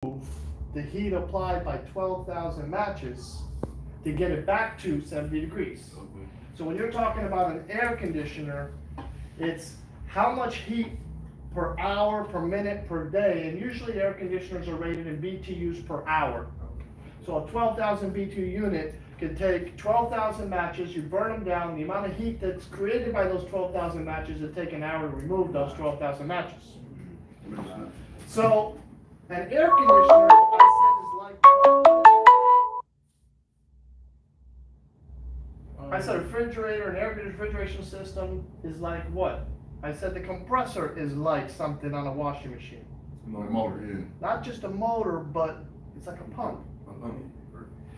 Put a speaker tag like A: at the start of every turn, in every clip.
A: the heat applied by 12,000 matches to get it back to 70 degrees. So when you're talking about an air conditioner, it's how much heat per hour, per minute, per day, and usually air conditioners are rated in BTUs per hour. So a 12,000 BTU unit can take 12,000 matches, you burn them down, the amount of heat that's created by those 12,000 matches, it take an hour to remove those 12,000 matches. So an air conditioner, I said refrigerator, an air conditioner refrigeration system is like what? I said the compressor is like something on a washing machine.
B: Like a motor, yeah.
A: Not just a motor, but it's like a pump.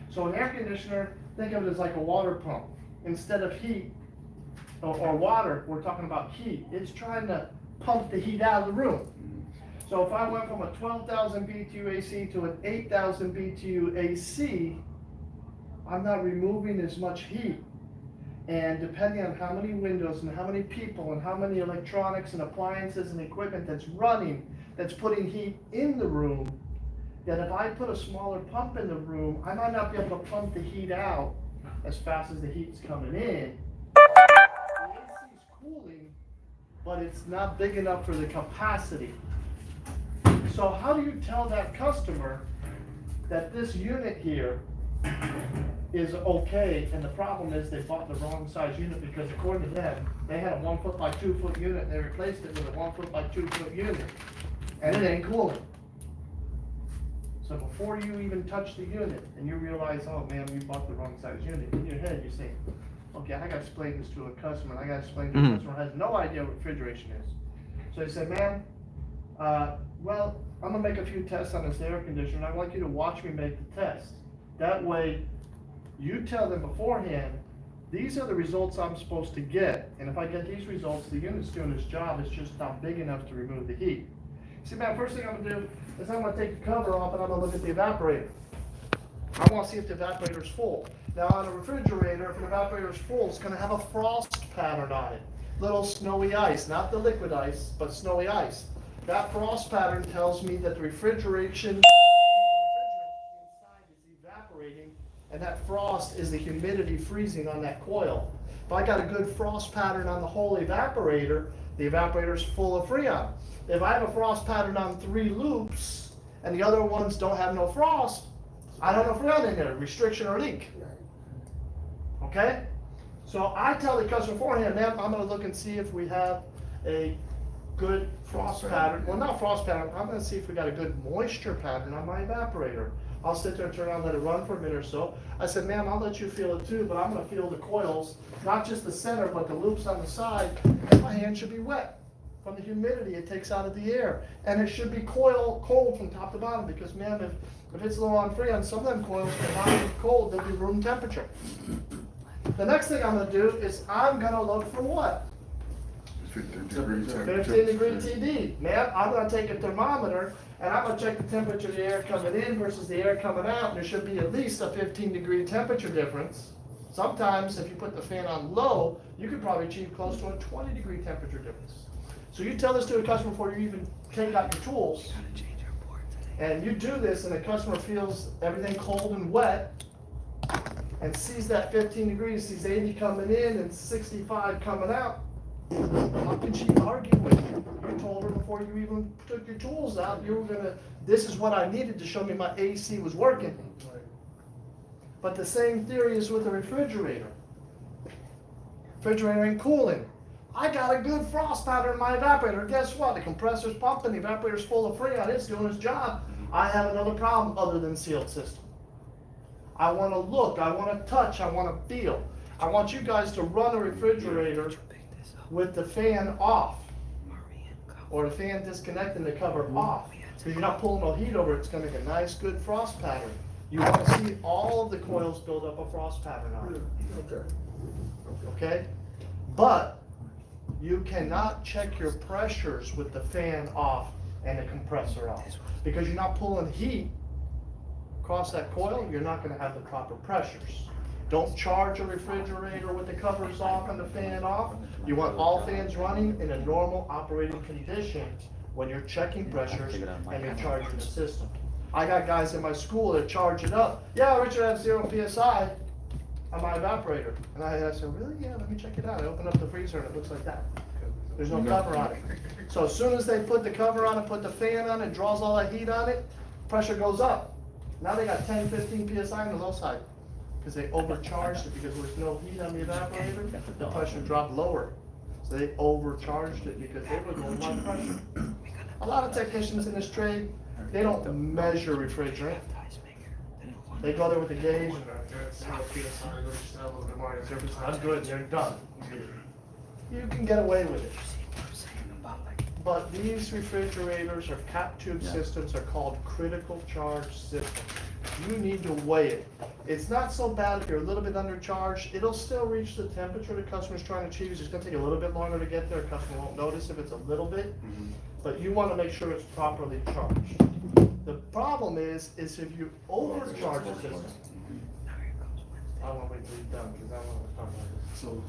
A: So an air conditioner, think of it as like a water pump. Instead of heat or water, we're talking about heat. It's trying to pump the heat out of the room. So if I went from a 12,000 BTU AC to an 8,000 BTU AC, I'm not removing as much heat. And depending on how many windows and how many people and how many electronics and appliances and equipment that's running, that's putting heat in the room, that if I put a smaller pump in the room, I might not be able to pump the heat out as fast as the heat's coming in. The AC is cooling, but it's not big enough for the capacity. So how do you tell that customer that this unit here is okay, and the problem is they bought the wrong size unit, because according to them, they had a 1 foot by 2 foot unit and they replaced it with a 1 foot by 2 foot unit, and it ain't cooling. So before you even touch the unit and you realize, oh man, you bought the wrong size unit, in your head you say, okay, I gotta explain this to a customer, and I gotta explain to a customer who has no idea what refrigeration is. So he said, man, well, I'm gonna make a few tests on this air conditioner, and I'd like you to watch me make the test. That way, you tell them beforehand, these are the results I'm supposed to get, and if I get these results, the unit's doing its job, it's just not big enough to remove the heat. See, man, first thing I'm gonna do is I'm gonna take the cover off and I'm gonna look at the evaporator. I wanna see if the evaporator's full. Now on a refrigerator, if an evaporator's full, it's gonna have a frost pattern on it. Little snowy ice, not the liquid ice, but snowy ice. That frost pattern tells me that the refrigeration inside is evaporating, and that frost is the humidity freezing on that coil. If I got a good frost pattern on the whole evaporator, the evaporator's full of Freon. If I have a frost pattern on 3 loops, and the other ones don't have no frost, I don't have Freon in there, restriction or leak. Okay? So I tell the customer beforehand, man, I'm gonna look and see if we have a good frost pattern. Well, not frost pattern, I'm gonna see if we got a good moisture pattern on my evaporator. I'll sit there and turn around, let it run for a minute or so. I said, ma'am, I'll let you feel it too, but I'm gonna feel the coils, not just the center, but the loops on the side, and my hand should be wet from the humidity it takes out of the air. And it should be cold from top to bottom, because ma'am, if it's low on Freon, some of them coils can not be cold, they'll be room temperature. The next thing I'm gonna do is I'm gonna look for what?
B: 15 degree
A: 15 degree TD. Man, I'm gonna take a thermometer and I'm gonna check the temperature of the air coming in versus the air coming out, and there should be at least a 15 degree temperature difference. Sometimes if you put the fan on low, you could probably achieve close to a 20 degree temperature difference. So you tell this to a customer before you even take out your tools, and you do this and the customer feels everything cold and wet and sees that 15 degrees, sees 80 coming in and 65 coming out. How can she argue with you? You told her before you even took your tools out, you were gonna, this is what I needed to show me my AC was working. But the same theory is with the refrigerator. Refrigerator ain't cooling. I got a good frost pattern in my evaporator. Guess what? The compressor's pumping, the evaporator's full of Freon, it's doing its job. I have another problem other than sealed system. I wanna look, I wanna touch, I wanna feel. I want you guys to run a refrigerator with the fan off, or the fan disconnecting the cover off, because you're not pulling no heat over it. It's going to make a nice good frost pattern. You want to see all of the coils build up a frost pattern on it. Okay? But you cannot check your pressures with the fan off and the compressor off, because you're not pulling heat across that coil. You're not going to have the proper pressures. Don't charge a refrigerator with the covers off and the fan off. You want all fans running in a normal operating condition when you're checking pressures and you're charging the system. I got guys in my school that charge it up. Yeah, Richard, I have 0 PSI on my evaporator. And I said, really? Yeah, let me check it out. I open up the freezer and it looks like that. There's no cover on it. So as soon as they put the cover on it, put the fan on it, draws all that heat on it, pressure goes up. Now they got 10, 15 PSI on the low side. Because they overcharged it because there was no heat on the evaporator, the pressure dropped lower. So they overcharged it because they were going on pressure. A lot of technicians in this trade, they don't measure refrigerant. They go there with the gauge and they're at 0 PSI, they're just a little bit more, if it's not good, they're done. You can get away with it. But these refrigerators or cap tube systems are called critical charge systems. You need to weigh it. It's not so bad if you're a little bit undercharged. It'll still reach the temperature the customer's trying to achieve. It's just gonna take a little bit longer to get there. The customer won't notice if it's a little bit, but you wanna make sure it's properly charged. The problem is if you overcharge the system. I don't wanna wait till he's done, because I don't wanna talk about this.
B: So,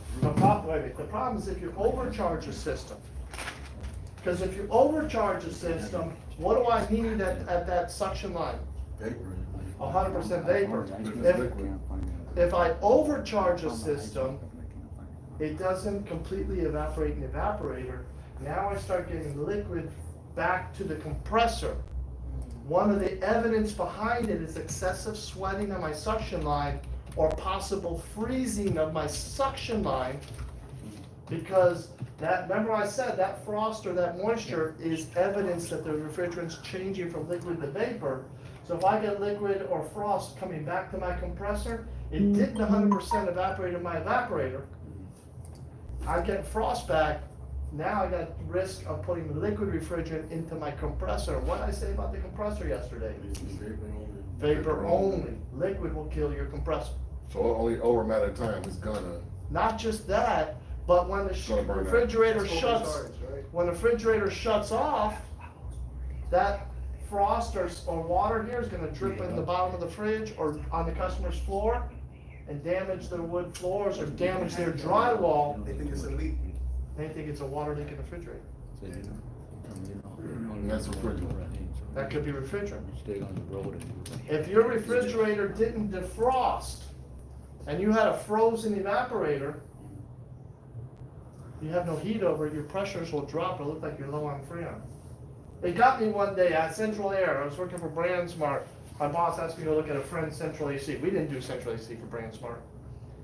A: The problem is if you overcharge the system. Because if you overcharge the system, what do I need at that suction line?
B: vapor.
A: 100% vapor.
B: If it's liquid.
A: If I overcharge a system, it doesn't completely evaporate in the evaporator. Now I start getting liquid back to the compressor. One of the evidence behind it is excessive sweating on my suction line or possible freezing of my suction line, because remember I said that frost or that moisture is evidence that the refrigerant's changing from liquid to vapor. So if I get liquid or frost coming back to my compressor, it didn't 100% evaporate in my evaporator. I get frost back, now I got risk of putting the liquid refrigerant into my compressor. What did I say about the compressor yesterday? Vapor only. Liquid will kill your compressor.
B: So only over a matter of time, it's gonna.
A: Not just that, but when the
B: Gonna burn out.
A: refrigerator shuts off, that frost or water here is gonna drip in the bottom of the fridge or on the customer's floor and damage their wood floors or damage their drywall.
C: They think it's a leak.
A: They think it's a water leak in the refrigerator.
B: And that's refrigerant.
A: That could be refrigerant.
D: Stay on the road and.
A: If your refrigerator didn't defrost and you had a frozen evaporator, you have no heat over it, your pressures will drop, it'll look like you're low on Freon. It got me one day at Central Air, I was working for BrandSmart. My boss asked me to look at a friend's Central AC. We didn't do Central AC for BrandSmart,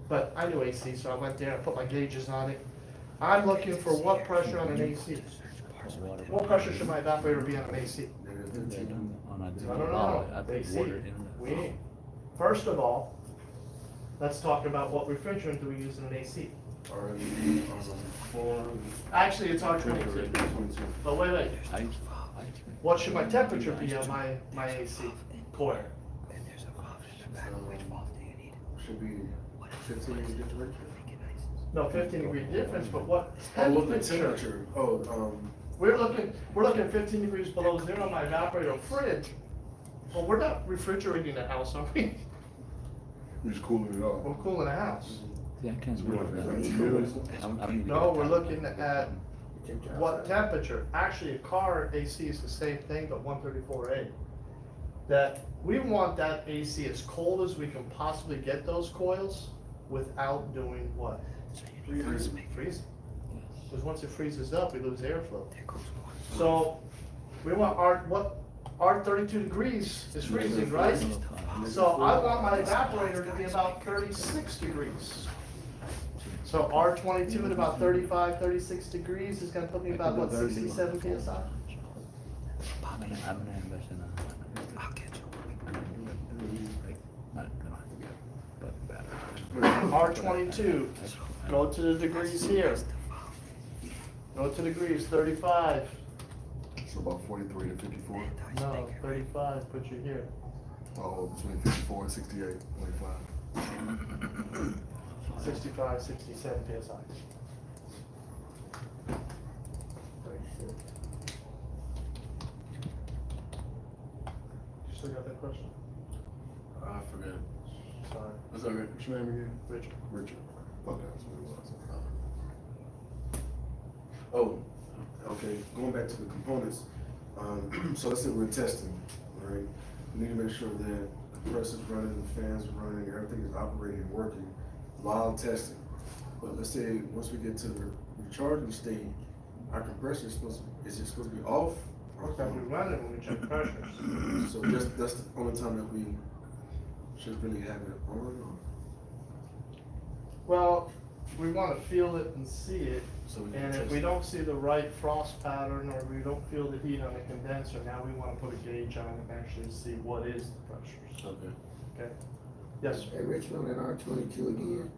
A: but I knew AC, so I went there, I put my gauges on it. I'm looking for what pressure on an AC. What pressure should my evaporator be on an AC? I don't know. AC. First of all, let's talk about what refrigerant do we use in an AC. Actually, it's R22. But wait. What should my temperature be on my AC coil?
C: Should be 15 degrees difference.
A: No, 15-degree difference, but what
C: Oh, look at
A: temperature?
C: temperature. Oh,
A: We're looking 15 degrees below zero on my evaporator fridge. Well, we're not refrigerating the house, are we?
B: We're just cooling it off.
A: We're cooling the house.
D: Yeah, I can't
B: We're like,
A: No, we're looking at what temperature. Actually, a car AC is the same thing, but 134A. That we want that AC as cold as we can possibly get those coils without doing what? Freezing. Because once it freezes up, we lose airflow. So we want our 32 degrees is freezing, right? So I want my evaporator to be about 36 degrees. So R22 at about 35, 36 degrees is gonna put me about, what, 67 PSI? R22, go to the degrees here. Go to degrees, 35.
B: So about 43 to 54.
A: No, 35, put you here.
B: Oh, between 54 and 68, 25.
A: 65, 67 PSI. You still got that question?
B: I forget.
A: Sorry,
B: What's that? What's your name again?
A: Richard.
B: Richard. Okay, that's what it was.
C: oh, okay. Going back to the components. So let's say we're testing, right? we need to make sure that the pressure's running, the fans are running, everything is operating, working while testing. But let's say, once we get to the recharging state, our compressor is supposed to be off?
A: We're gonna be running when we check pressures.
C: So that's the only time that we should really have it on?
A: Well, we wanna feel it and see it,
C: So we can
A: and if
C: test
A: we
C: it.
A: don't see the right frost pattern, or we don't feel the heat on the condenser, now we wanna put a gauge on it and actually see what is the pressures,
C: Okay.
A: okay? Yes, sir.
E: Hey, Richmond and R22 again,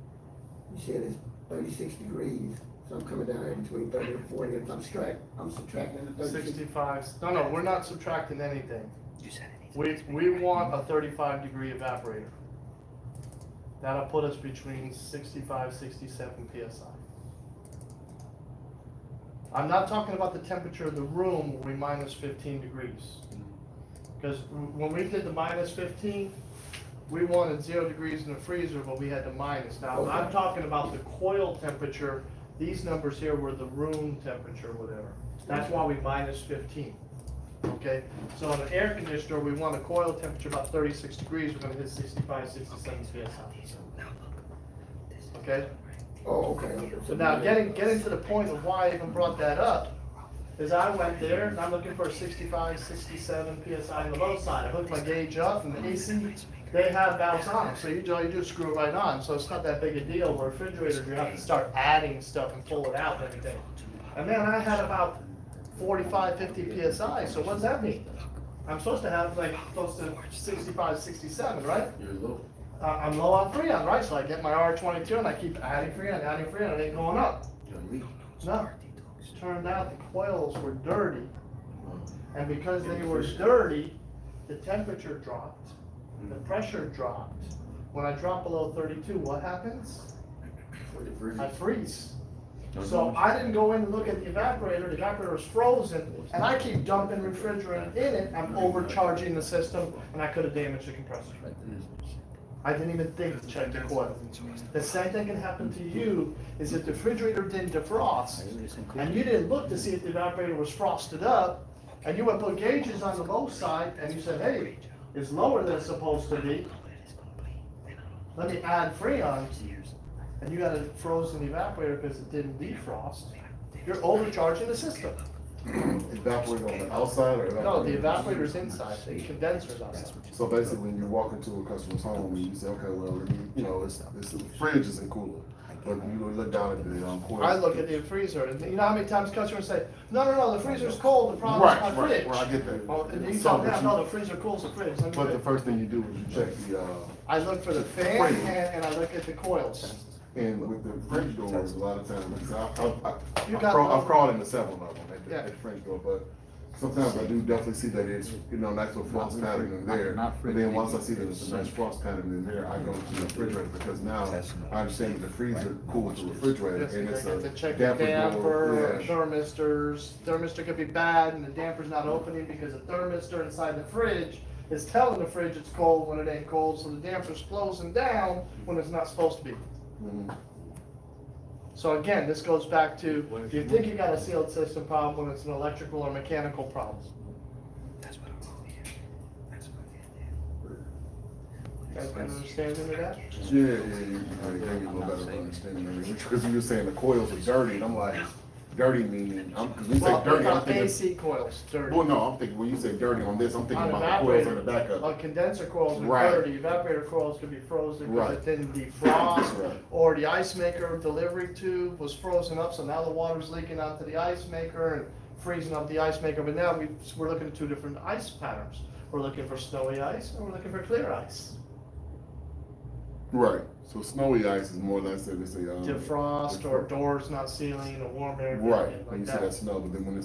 E: you said it's 36 degrees, so I'm coming down here between 30 and 40, if I'm subtracting the 36.
A: 65, no, we're not subtracting anything. We want a 35-degree evaporator. That'll put us between 65, 67 PSI. I'm not talking about the temperature of the room where we minus 15 degrees. Because when we did the minus 15, we wanted 0 degrees in the freezer, but we had to minus. Now, I'm
E: Okay.
A: talking about the coil temperature. These numbers here were the room temperature, whatever. That's why we minus 15. Okay, so on an air conditioner, we want a coil temperature about 36 degrees, we're gonna hit 65, 67 PSI. Okay,
E: Oh, okay.
A: so now getting to the point of why I even brought that up, is I went there and I'm looking for a 65, 67 PSI on the low side. I hooked my gauge up and the AC, they have valves on them, so all you do is screw it right on, so it's not that big a deal. Where refrigerators, you have to start adding stuff and pull it out and everything. And then I had about 45, 50 PSI, so what does that mean? I'm supposed to have like close to 65, 67, right?
C: You're low.
A: I'm low on Freon, right? So I get my R22 and I keep adding Freon, it ain't going up.
C: You're weak.
A: No, turned out the coils were dirty, and because they were dirty, the temperature dropped, the pressure dropped. When I drop below 32, what happens? I freeze. So I didn't go in and look at the evaporator was frozen, and I keep dumping refrigerant in it, I'm overcharging the system, and I could have damaged the compressor. I didn't even think to check the coil. The same thing can happen to you, is if the refrigerator didn't defrost, and you didn't look to see if the evaporator was frosted up, and you would put gauges on the low side, and you said, hey, it's lower than it's supposed to be, let me add Freon, and you got a frozen evaporator because it didn't defrost, you're overcharging the system.
B: Evaporator on the outside or?
A: No, the evaporator's inside, the condenser's outside.
B: So basically, when you walk into a customer's home, you say, okay, well, it's the fridge isn't cooler, but you look down at the coil.
A: I look at the freezer, and you know how many times customers say, no, the freezer's cold, the problem is my fridge.
B: Right, I get that.
A: Well, and you
B: So,
A: tell me,
B: but
A: no, the freezer cools the fridge. Let me
B: But
A: do
B: the
A: it.
B: first thing you do is you check the,
A: I look for the fan
B: Frame.
A: and I look at the coils.
B: and with the French doors, a lot of times, because
A: You
B: I've
A: got
B: crawled,
A: one.
B: I've crawled into several of them
A: Yeah.
B: at the French door, but sometimes I do definitely see that it's, nice little frost pattern in there. But then once I see that it's a nice frost pattern in there, I go to the refrigerator, because now I understand that the freezer cools the refrigerator,
A: Yes,
B: and
A: I
B: it's
A: get
B: a
A: to check the
B: damper
A: damper,
B: door. Yeah.
A: thermistors. Thermistor could be bad and the damper's not opening because the thermistor inside the fridge is telling the fridge it's cold when it ain't cold, so the damper's closing down when it's not supposed to be.
B: Mhm.
A: So again, this goes back to, you think you got a sealed system problem when it's an electrical or mechanical problem. You guys got an understanding of that?
B: Yeah, you gave me a little better understanding, because you were saying the coils are dirty, and I'm like, dirty meaning, because when you say
A: Well,
B: dirty, I'm
A: about
B: thinking.
A: AC coils, dirty.
B: Well, no, I'm thinking, when you say dirty on this, I'm thinking
A: On
B: about the coils on the
A: evaporator,
B: back of it.
A: condenser coils are
B: Right.
A: dirty, evaporator coils could be frozen because
B: Right.
A: it didn't defrost,
B: Right.
A: or the ice maker delivery tube was frozen up, so now the water's leaking onto the ice maker and freezing up the ice maker, but now we're looking at two different ice patterns. We're looking for snowy ice, and we're looking for clear ice.
B: Right, so snowy ice is more or less, it's a,
A: Defrost, or doors not sealing, a warm air.
B: Right,
A: like
B: when you say
A: that.
B: that snow, but then when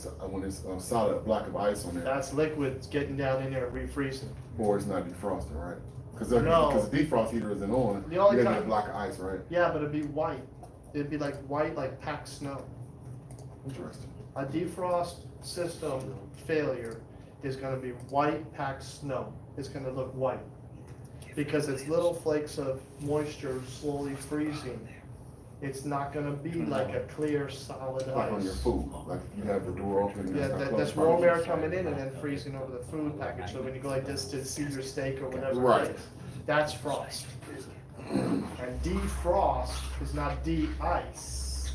B: it's a solid block of ice on there,
A: That's liquids getting down in there and refreezing.
B: or it's not defrosted, right? Because
A: No.
B: the defrost heater isn't on,
A: The
B: you
A: only
B: gotta get
A: time-
B: a block of ice, right?
A: Yeah, but it'd be white. It'd be like white, like packed snow.
B: Interesting.
A: A defrost system failure is gonna be white packed snow. It's gonna look white. Because it's little flakes of moisture slowly freezing It's not gonna be like a clear, solid
B: Like on your
A: ice.
B: food, like you have the door open. and
A: Yeah,
B: it's not closed
A: that's warm air
B: properly.
A: coming in and then freezing over the food package, so when you go like this to see your steak or whatever
B: Right.
A: it is, that's frost. And defrost is not de-ice.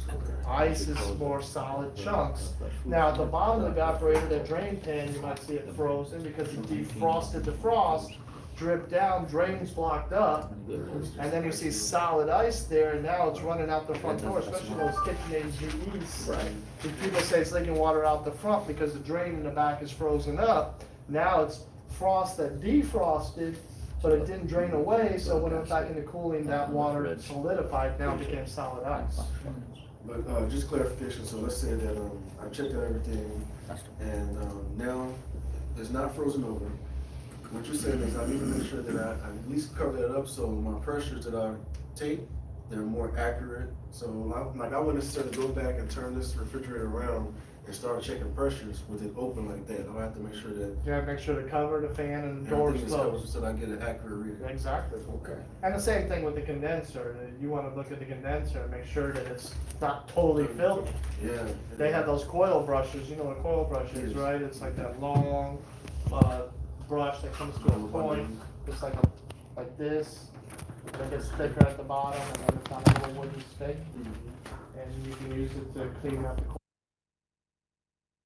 A: Ice is more solid chunks. Now, at the bottom of the evaporator, the drain pan, you might see it frozen because it defrosted the frost, dripped down, drains blocked up, and then you see solid ice there, and now it's running out the front door, especially those KitchenAid GEs.
E: Right.
A: If people say it's leaking water out the front because the drain in the back is frozen up, now it's frost that defrosted, but it didn't drain away, so when it went back into cooling, that water solidified, now it became solid ice.
C: But, just clarification, so let's say that, I checked out everything, and, now it's not frozen over. What you're saying is I need to make sure that I at least cover that up, so my pressures that I take, they're more accurate. So, I wouldn't necessarily go back and turn this refrigerator around and start checking pressures with it open like that. I'll have to make sure that
A: You gotta make sure the cover, the fan, and the doors
C: everything is covered
A: closed.
C: so that I get an accurate reading.
A: Exactly.
E: Okay.
A: And the same thing with the condenser, you wanna look at the condenser and make sure that it's not totally filthy.
C: Yeah.
A: They have those coil brushes, you know what a coil brush is, right? It's like that long, brush that comes to a point, it's like this, and it gets thicker at the bottom, and then it's on a little wooden stick. And you can use it to clean up the